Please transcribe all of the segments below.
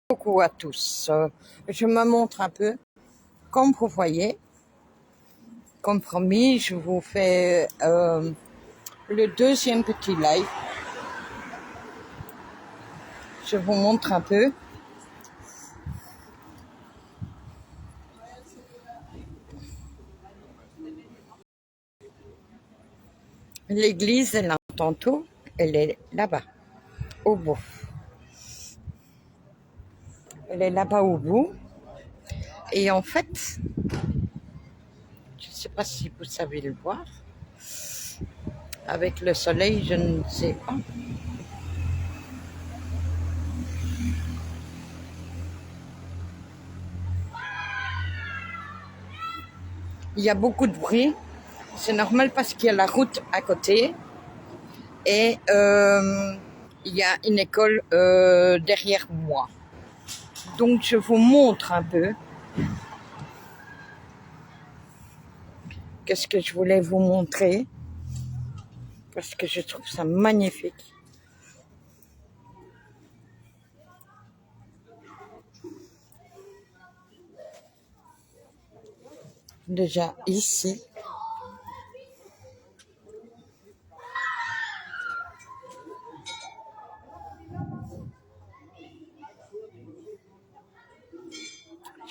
Coucou à tous. Je me montre un peu. Comme vous voyez, comme promis, je vous fais le deuxième petit live. Je vous montre un peu. L'église, elle tantôt, elle est là-bas, au bout. Elle est là-bas au bout. Et en fait, je ne sais pas si vous savez le voir. Avec le soleil, je ne sais pas. Il y a beaucoup de bruit. C'est normal parce qu'il y a la route à côté. Et il y a une école derrière moi. Donc je vous montre un peu. Qu'est-ce que je voulais vous montrer? Parce que je trouve ça magnifique. Déjà ici.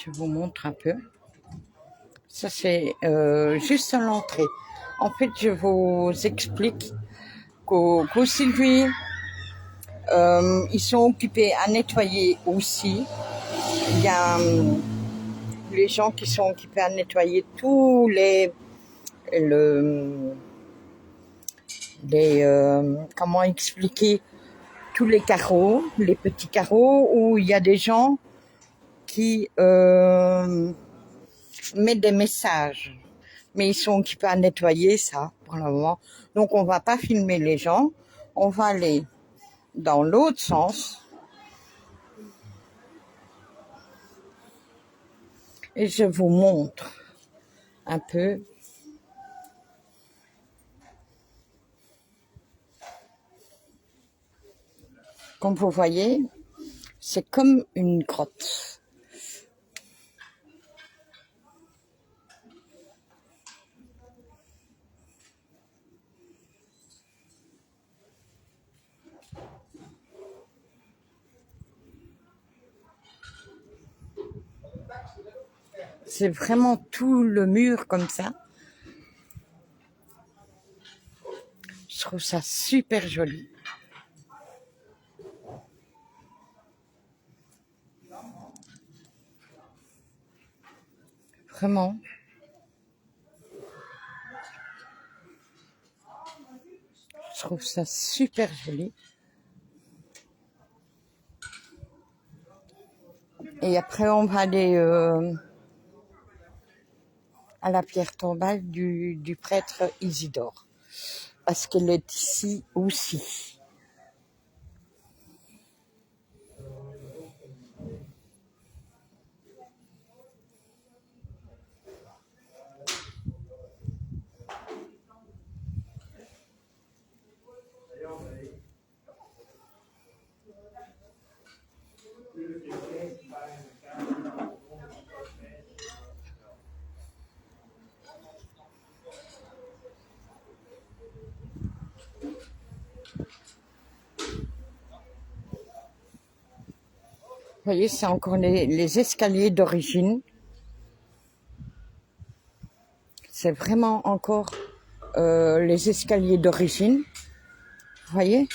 Je vous montre un peu. Ça c'est juste à l'entrée. En fait, je vous explique qu'au Sylvie, ils sont occupés à nettoyer aussi. Il y a les gens qui sont occupés à nettoyer tous les comment expliquer, tous les carreaux, les petits carreaux où il y a des gens qui mettent des messages. Mais ils sont occupés à nettoyer ça pour le moment. Donc on va pas filmer les gens. On va aller dans l'autre sens. Et je vous montre un peu. Comme vous voyez, c'est comme une grotte. C'est vraiment tout le mur comme ça. Je trouve ça super joli. Vraiment. Je trouve ça super joli. Et après, on va aller à la pierre tombale du prêtre Isidore. Parce qu'elle est ici aussi. Vous voyez, c'est encore les escaliers d'origine. C'est vraiment encore les escaliers d'origine. Vous voyez?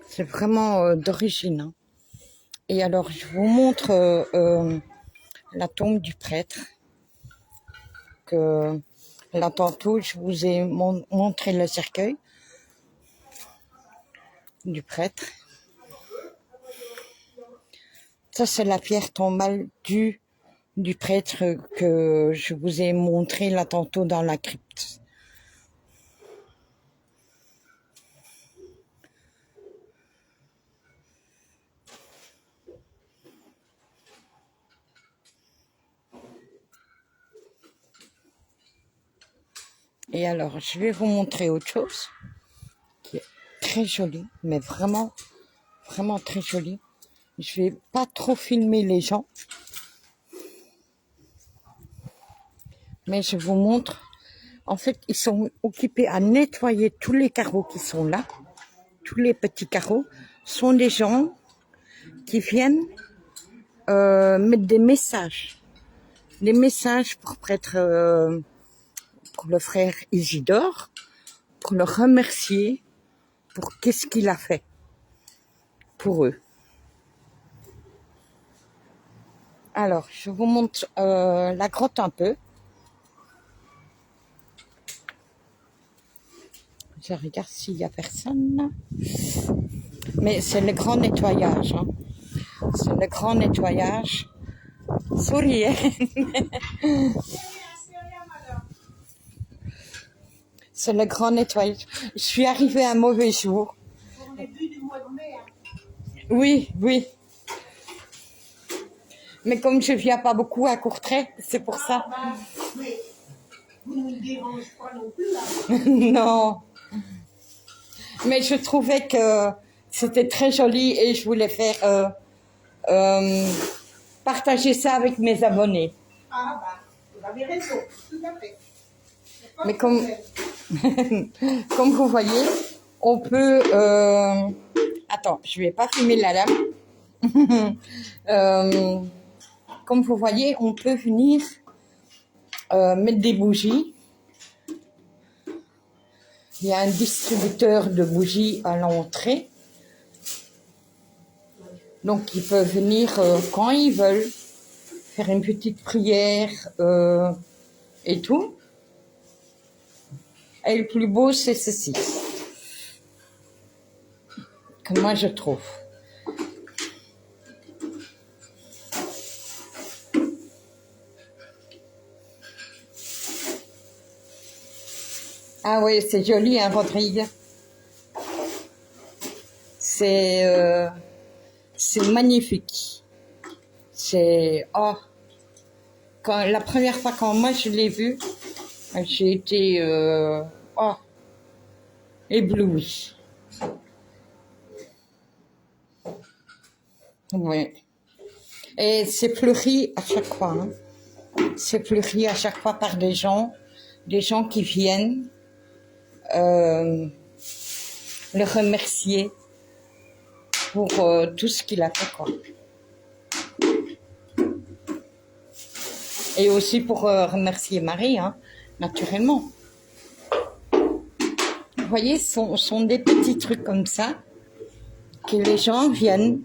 C'est vraiment d'origine. Hein. Et alors, je vous montre la tombe du prêtre. Que là, tantôt, je vous ai montré le cercueil du prêtre. Ça, c'est la pierre tombale du prêtre que je vous ai montré là tantôt dans la crypte. Et alors, je vais vous montrer autre chose. très joli, mais vraiment, vraiment très joli. Je vais pas trop filmer les gens, mais je vous montre. En fait, ils sont occupés à nettoyer tous les carreaux qui sont là. Tous les petits carreaux sont des gens qui viennent mettre des messages. Des messages pour prêtre, pour le frère Isidore, pour le remercier pour qu'est-ce qu'il a fait pour eux. Alors, je vous montre la grotte un peu. Je regarde s'il y a personne. Mais c'est le grand nettoyage. Hein. C'est le grand nettoyage. Souriez. C'est le grand nettoyage. Je suis arrivée un mauvais jour. Pour le début du mois de mai. Oui, oui. Mais comme je viens pas beaucoup à Courtrai, c'est pour ça. Mais vous ne nous dérangez pas non plus là. Non. Mais je trouvais que c'était très joli et je voulais faire partager ça avec mes abonnés. Ah bah, vous avez raison, tout à fait. Mais comme, comme vous voyez, on peut... Attends, je vais pas filmer la lame. Comme vous voyez, on peut venir mettre des bougies. Il y a un distributeur de bougies à l'entrée. Donc, ils peuvent venir quand ils veulent, faire une petite prière et tout. Et le plus beau, c'est ceci. Que moi, je trouve. Ah oui, c'est joli, hein, Rodrigue. C'est magnifique. C'est... Oh, quand, la première fois quand moi je l'ai vu, j'ai été éblouie. Oui. Et c'est fleuri à chaque fois. Hein. C'est fleuri à chaque fois par des gens qui viennent le remercier pour tout ce qu'il a fait, quoi. Et aussi pour remercier Marie, hein, naturellement. Vous voyez, ce sont des petits trucs comme ça que les gens viennent.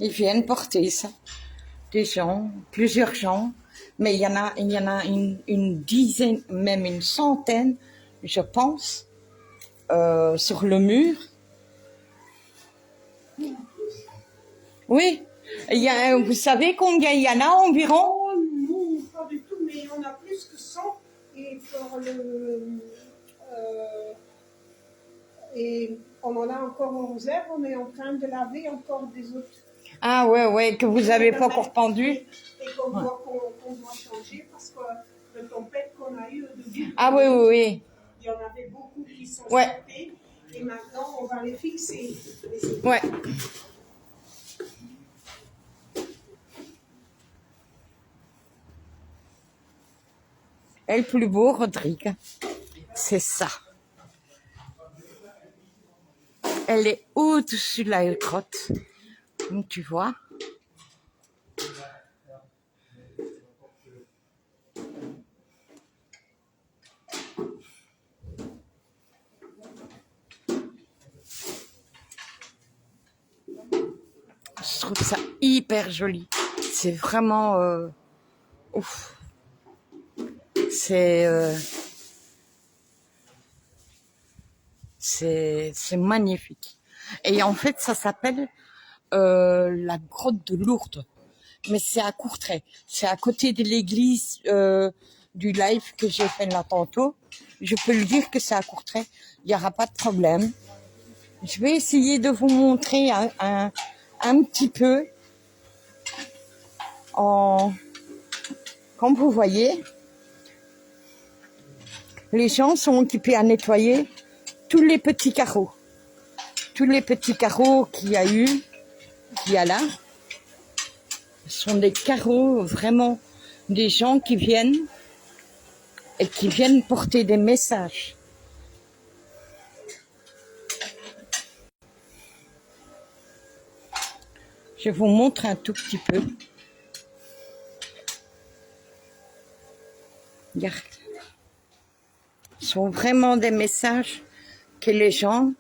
Ils viennent porter ça. Des gens, plusieurs gens. Mais il y en a une dizaine, même une centaine, je pense, sur le mur. Oui. Vous savez combien il y en a environ? Oh non, pas du tout, mais on a plus que 100. Et pour et on en a encore en réserve, on est en train de laver encore des autres. Ah ouais, que vous n'avez pas encore pendu. Et qu'on doit changer parce que le tempête qu'on a eu au début. Ah oui. Il y en avait beaucoup qui sont ouais. sautés et maintenant on va les fixer. Ouais. Et le plus beau, Rodrigue, c'est ça. Elle est au-dessus de la grotte, comme tu vois. Je trouve ça hyper joli. C'est vraiment... ouf. C'est magnifique. Et en fait, ça s'appelle la grotte de Lourdes. Mais c'est à Courtrai. C'est à côté de l'église du live que j'ai fait là tantôt. Je peux le dire que c'est à Courtrai. Il n'y aura pas de problème. Je vais essayer de vous montrer un petit peu comme vous voyez. les gens sont occupés à nettoyer tous les petits carreaux. Tous les petits carreaux qu'il y a là, sont des carreaux vraiment des gens qui viennent et qui viennent porter des messages. Je vous montre un tout petit peu. Regarde. Ce sont vraiment des messages que les gens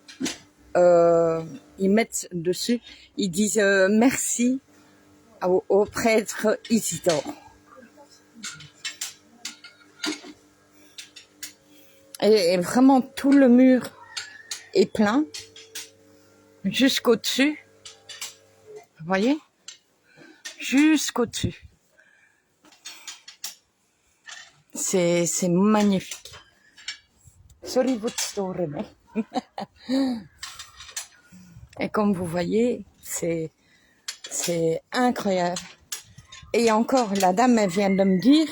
ils mettent dessus. Ils disent merci au prêtre Isidore. Et vraiment tout le mur est plein jusqu'au-dessus. Vous voyez? Jusqu'au-dessus. C'est magnifique. Sorry voor het storen. Et comme vous voyez, c'est incroyable. Et encore, la dame elle vient de me dire,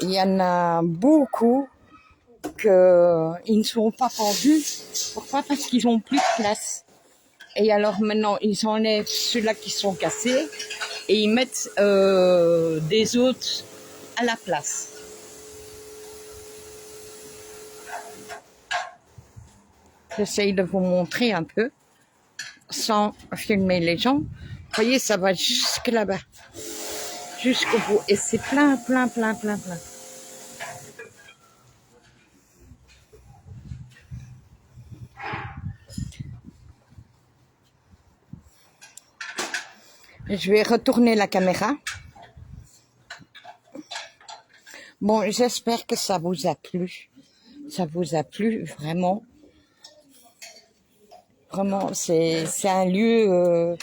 il y en a beaucoup qu'ils ne sont pas pendus. Pourquoi? Parce qu'ils n'ont plus de place. Et alors maintenant, ils enlèvent ceux-là qui sont cassés et ils mettent des autres à la place. J'essaye de vous montrer un peu, sans filmer les gens. Vous voyez, ça va jusque là-bas, jusqu'au bout. Et c'est plein, plein, plein, plein, plein. Je vais retourner la caméra. Bon, j'espère que ça vous a plu. Ça vous a plu, vraiment. Vraiment, c'est un lieu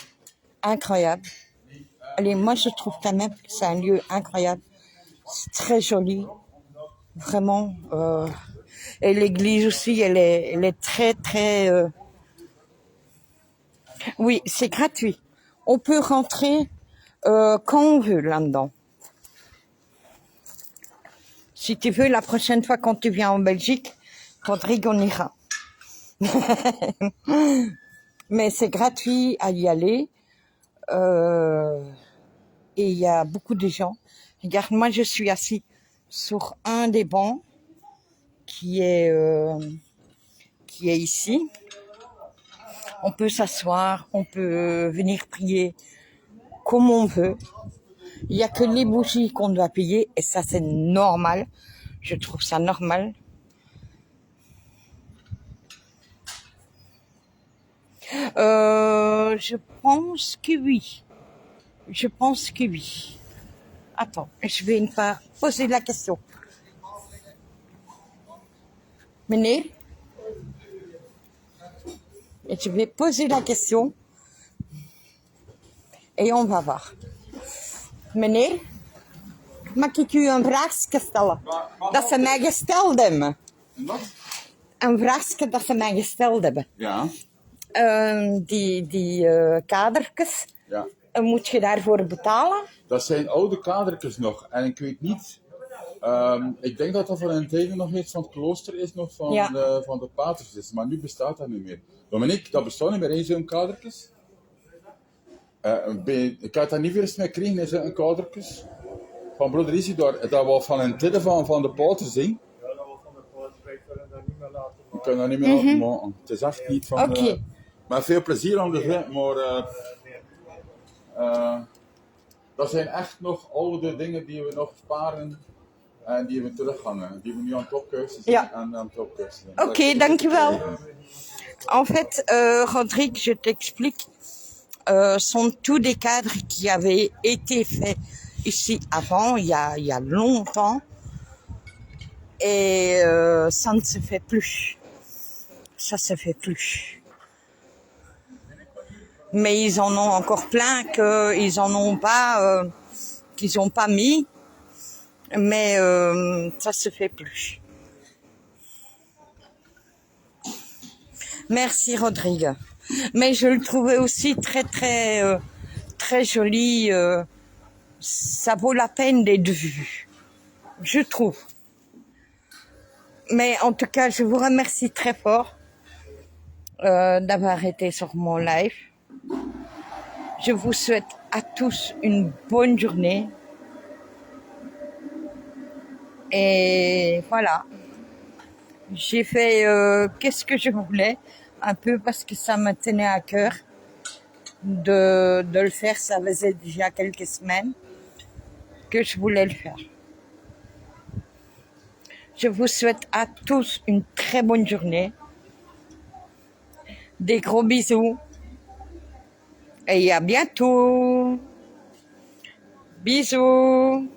incroyable. Allez, moi je trouve quand même que c'est un lieu incroyable. C'est très joli. Vraiment. Et l'église aussi, elle est très, très... Oui, c'est gratuit. On peut rentrer quand on veut là-dedans. Si tu veux, la prochaine fois quand tu viens en Belgique, Rodrigue, on ira. Mais c'est gratuit à y aller. Et il y a beaucoup de gens. Regarde, moi je suis assis sur un des bancs qui est ici. On peut s'asseoir, on peut venir prier comme on veut. Il n'y a que les bougies qu'on doit payer et ça c'est normal. Je trouve ça normal. Je pense que oui. Je pense que oui. Attends, je vais une fois poser la question. Meneer? Et je vais poser la question. Et on va voir. Meneer, mag ik u een vraagje stellen? Dat ze mij gesteld hebben. Een vraagje dat ze mij gesteld hebben. Ja. Die kadertjes. Ja. Moet je daarvoor betalen? Dat zijn oude kadertjes nog. En ik weet niet... ik denk dat dat van een tijden nog iets van het klooster is, nog van, Ja. van de paters is. Maar nu bestaat dat niet meer. Dominique, dat bestaat niet meer, hè, zo'n kadertjes. Ik had dat niet weer eens mee gekregen, hè, zo'n kadertjes. Van broeder Isidore, dat was van een tijden van de paters, hè. Ja, dat was van de poort. Wij kunnen dat niet meer laten maken. We kunnen dat niet meer laten maken. Het is echt niet van... Oké. Met veel plezier anders, hè. Maar... dat zijn echt nog oude dingen die we nog sparen en die we terughangen. Die we nu aan het opkuisen zijn Ja. en aan het opkuisen zijn. Ok, dankjewel. En fait, Rodrigue, je t'explique, sont tous des cadres qui avaient été faits ici avant, il y a longtemps, et ça ne se fait plus. Ça se fait plus. Mais ils en ont encore plein qu'ils n'ont pas mis, mais ça se fait plus. Merci Rodrigue. Mais je le trouvais aussi très très très joli. Ça vaut la peine d'être vu, je trouve. Mais en tout cas, je vous remercie très fort d'avoir été sur mon live. Je vous souhaite à tous une bonne journée. Et voilà. J'ai fait qu'est-ce que je voulais, un peu parce que ça me tenait à cœur de le faire. Ça faisait déjà quelques semaines que je voulais le faire. Je vous souhaite à tous une très bonne journée. Des gros bisous. Et à bientôt. Bisous.